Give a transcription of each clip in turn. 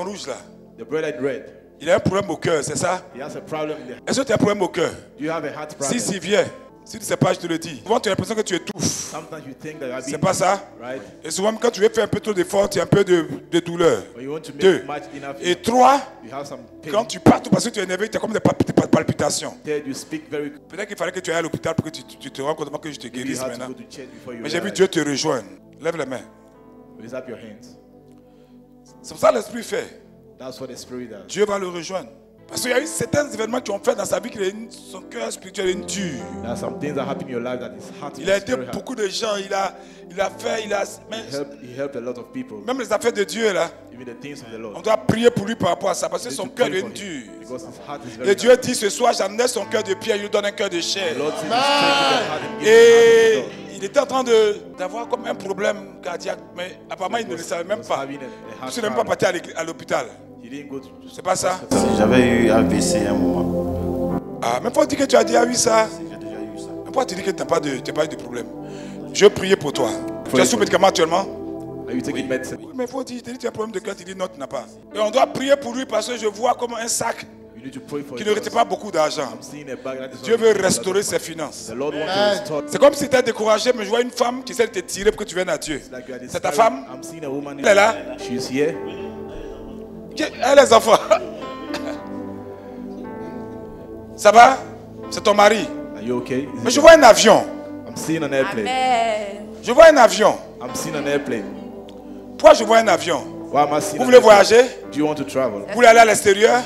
rouge là. The brother in red. Il a un problème au cœur, c'est ça? He has a problem in the. Est-ce que tu as un problème au cœur? Do you have a heart problem? Si, viens. Si tu ne sais pas, je te le dis. Souvent, tu as l'impression que tu étouffes. Sometimes you think that you are being. C'est pas ça? Right? Et souvent, quand tu veux faire un peu trop d'effort, tu as un peu de douleur. When you want to make 2. much enough. Et 3, You have some pain. quand tu parles parce que tu es énervé, tu as comme des palpitations. Third, you speak very. Peut-être qu'il fallait que tu ailles à l'hôpital pour que tu te rendes compte que je te You guérisse have to maintenant. go to church before you. Mais j'ai vu realize. Dieu te rejoindre. Lève les mains. Raise up your hands. C'est pour ça que l'Esprit fait. That's what the Spirit does. Dieu va le rejoindre. Parce qu'il y a eu certains événements qui ont fait dans sa vie que son cœur spirituel est dur. There are some things that happen in your life that his heart Il a is aidé very hard. beaucoup de gens. Il a fait. Mais He helped a lot of people. même les affaires de Dieu, là, Even the things of the on Lord. doit prier pour lui par rapport à ça. Parce que We son need to cœur pray est for him, dur. because his heart is very Et Dieu dit ce soir, j'enlève son cœur de pierre, il lui donne un cœur de chair. hard. Lord says he's taking the heart and giving Et the heart of il était en train d'avoir comme un problème cardiaque. Mais apparemment, il ne le savait même God. pas. Having a Je heart ne suis même pas problem. parti à l'hôpital. He didn't go to. C'est pas ça? J'avais eu AVC un moment. Ah, mais pourquoi tu dis que tu as dit ah oui ça? J'ai déjà eu ça. Mais pourquoi tu dis que tu n'as pas eu de problème? Je vais prier pour toi. Tu es sous médicament actuellement? Are you taking medicine? Oui, mais il faut dire, tu as un problème de cœur, tu dis non, tu n'as pas. Et on doit prier pour lui parce que je vois comme un sac You need to pray for qui him. ne retient pas beaucoup d'argent. I'm seeing a bag that is Dieu on- veut restaurer ses finances. The Lord wants to restore. C'est comme si tu étais découragé, mais je vois une femme qui essaie de te tirer pour que tu viennes à Dieu. Like you are C'est ta discouraged. femme? I'm seeing a woman. Elle est là? She's here. Elle les enfants. Ça va? C'est ton mari. Are you okay? Is Mais it je vois un avion. I'm seeing an airplane. Amen. Je vois un avion. I'm seeing an airplane. Pourquoi je vois un avion? Why am I seeing Vous an voulez airplane? voyager? Do you want to travel? Vous voulez aller à l'extérieur?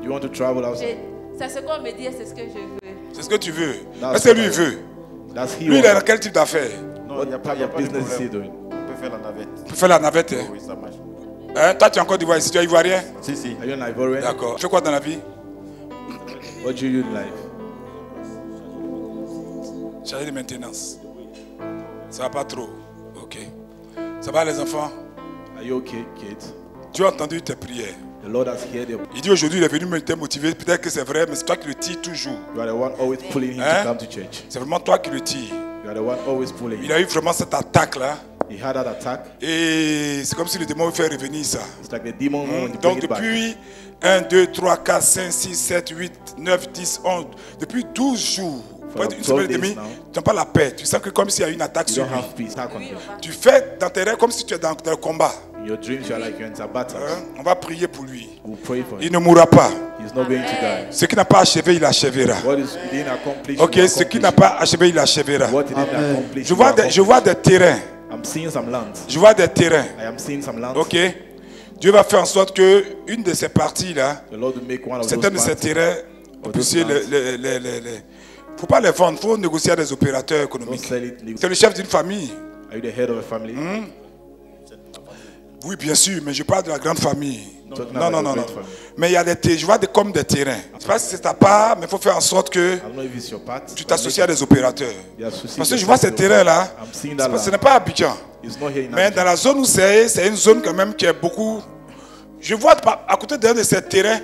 Do you want to travel outside? C'est ce qu'on me dit, c'est ce que je veux. C'est ce que tu veux. That's Est-ce que lui what I veut? That's he. Lui, il est dans wants. quel type d'affaires? Non, What il n'y a type pas, y a of pas de business is he problème. doing? On peut faire la navette. Tu peux faire la navette. Hein? Oui, ça marche. Hein? Toi, tu es encore d'Ivoire ici. Tu es ivoirien? Si, si. Are you an Ivorian? D'accord. Tu fais quoi dans la vie? What do you do in life? Chargé de maintenance. Ça va pas trop. Ok. Ça va les enfants? Are you okay, kids? Dieu a entendu tes prières. The Lord has heard your. Il dit aujourd'hui, il est venu me te motiver. Peut-être que c'est vrai, mais c'est toi qui le tires toujours. You are the one always pulling him Hein? to come to church. C'est vraiment toi qui le tires. You are the one always pulling Il him. a eu vraiment cette attaque-là. He had that attack. Et c'est comme si le démon veut faire revenir ça. It's like the demon wanted to Donc bring it back. depuis 1, 2, 3, 4, 5, 6, 7, 8, 9, 10, 11, depuis 12 jours, For peut-être une semaine et 12 demie, days now. tu n'as pas la paix. Tu sens que comme s'il y a une attaque You sur don't lui. have peace. Attack on him. Tu fais dans tes rêves comme si tu es dans le combat. In your dreams, you are like you're in a battle. Hein? On va prier pour lui. We'll pray for Il him. ne mourra pas. He's not going to die. Ce qui n'a pas achevé, il achèvera. What is didn't accomplish? Ok, will ce qui accomplish. n'a pas achevé, il achèvera. What he didn't accomplish? Je will vois, je vois des terrains. I'm seeing some lands. Je vois des terrains. I am seeing some lands. Ok. Dieu va faire en sorte que une de ces parties-là, The Lord will make one of those certains de ces parts. terrains, vous puissiez faut pas les vendre, faut négocier avec des opérateurs Don't économiques. sell it. Tu es le chef d'une famille. Are you the head of a family? Oui, bien sûr, mais je parle de la grande famille. Talking Non, about non, the non, non. great family. Mais il y a je vois comme des terrains. Je ne sais pas si c'est ta part, mais il faut faire en sorte que I don't know if it's your part. tu t'associes à des opérateurs. You associate Parce que je vois ces yourself terrains-là, I'm seeing that ce land. n'est pas à Abidjan. It's not here in Mais Abidjan. dans la zone où c'est une zone quand même qui est beaucoup. Je vois à côté d'un de ces terrains,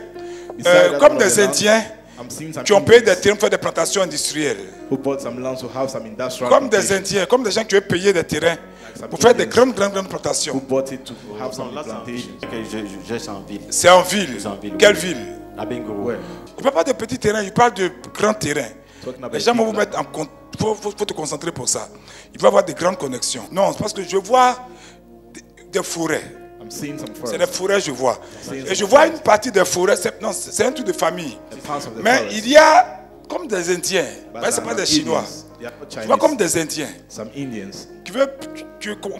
Beside that comme one of des the land, Indiens I'm seeing some qui ont payé des Indians terrains pour faire des plantations industrielles. who bought some lands to have some industrial Comme des plantations. Indiens, comme des gens qui ont payé des terrains some pour faire des Indians. grandes Who plantations. bought it to have some Là, c'est en ville. plantations. J'ai en ville. C'est en ville. C'est en ville, Quelle oui. ville? La Bingo. Where? Il ne parle pas de petits terrains, il parle de grands terrains. Talking about Les gens vont big vous mettre en compte. Il faut te concentrer pour ça. Il va y avoir des grandes connexions. Non, c'est parce que je vois des forêts. I'm seeing some C'est forests. des forêts, je vois. Et je vois une partie des forêts. C'est un truc de famille. The parts of the Mais forest. il y a comme des Indiens. But Mais ce there pas are des Chinois. Indians. They are not Tu vois Chinese. comme des Indiens Some Indians qui veulent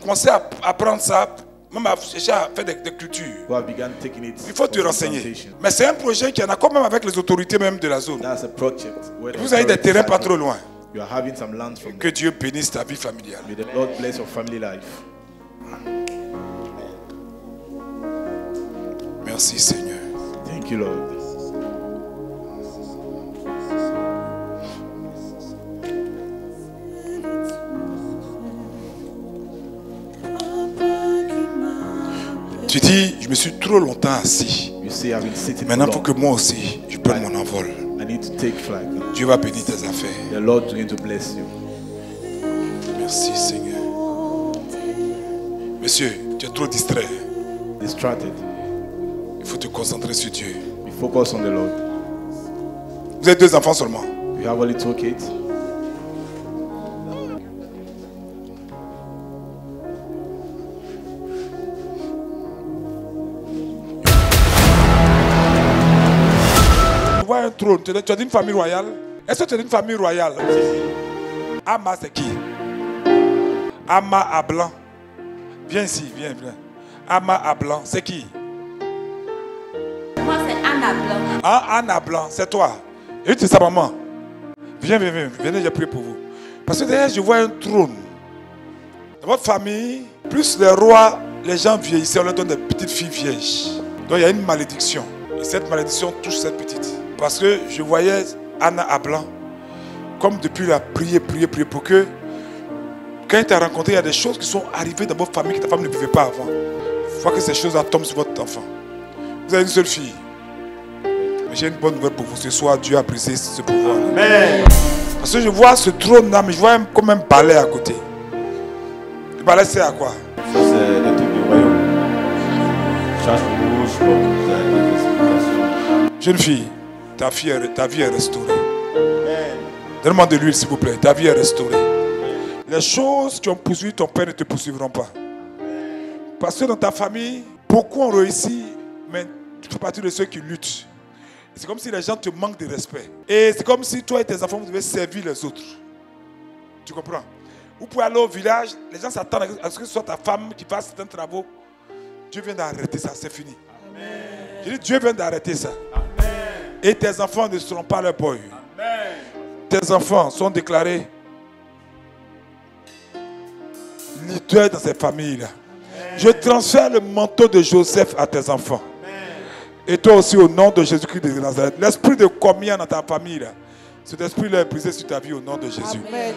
commencer à apprendre ça, même à chercher à faire des cultures. who have begun taking it. Il faut te from renseigner. plantation. Mais c'est un projet qui en a quand même avec les autorités même de la zone. That's a project. Where the Vous avez des authorities terrains are pas trop doing. loin. You are having some lands from Que them. Dieu bénisse ta vie familiale. May the Lord bless your family life. Merci Seigneur. Thank you, Lord. Tu dis, je me suis trop longtemps assis. You see, I've been sitting Maintenant, il for faut que long. moi aussi, je prenne mon envol. I need to take flight. Dieu va bénir tes affaires. The Lord is going to bless you. Merci Seigneur. Monsieur, tu es trop distrait. Distracted. Il faut te concentrer sur Dieu. Be focused on the Lord. Vous avez 2 enfants seulement. You have a little kid. Tu vois un trône. Tu as une famille royale. Est-ce que tu as une famille royale? Ama, c'est qui? Ama à blanc. Viens ici, viens. Ama à blanc, c'est qui? Moi, c'est Anna Blanc. Ah, Anna Blanc, c'est toi. Et tu es sa maman. Viens, venez, j'ai prié pour vous. Parce que derrière, je vois un trône. Dans votre famille, plus les rois, les gens vieillissaient, on leur donne des petites filles vieilles. Donc il y a une malédiction. Et cette malédiction touche cette petite. Parce que je voyais Anna à blanc, comme depuis la prier pour que, quand il t'a rencontré, il y a des choses qui sont arrivées dans votre famille que ta femme ne vivait pas avant. Il faut que ces choses-là tombent sur votre enfant. Vous avez une seule fille. Mais j'ai une bonne nouvelle pour vous. Ce soir, Dieu a brisé ce pouvoir. Amen. Parce que je vois ce trône-là, mais je vois comme un balai à côté. Le balai, c'est à quoi? Ça, c'est le truc du royaume. Chasse rouge, bon, vous avez des explications. Jeune fille, ta vie est restaurée. Amen. Donne-moi de l'huile, s'il vous plaît. Ta vie est restaurée. Les choses qui ont poursuivi ton père ne te poursuivront pas. Parce que dans ta famille, beaucoup ont réussi, mais tu fais partie de ceux qui luttent. C'est comme si les gens te manquent de respect. Et c'est comme si toi et tes enfants, vous devez servir les autres. Tu comprends? Vous pouvez aller au village, les gens s'attendent à ce que ce soit ta femme qui fasse certains travaux. Dieu vient d'arrêter ça, c'est fini. Amen. Je dis, Dieu vient d'arrêter ça. Amen. Et tes enfants ne seront pas leurs boys. Amen. Tes enfants sont déclarés leaders dans ces familles-là. Je transfère le manteau de Joseph à tes enfants. Amen. Et toi aussi, au nom de Jésus-Christ de Nazareth. L'esprit de communion dans ta famille, là, cet esprit-là est brisé sur ta vie au nom de Jésus. Amen.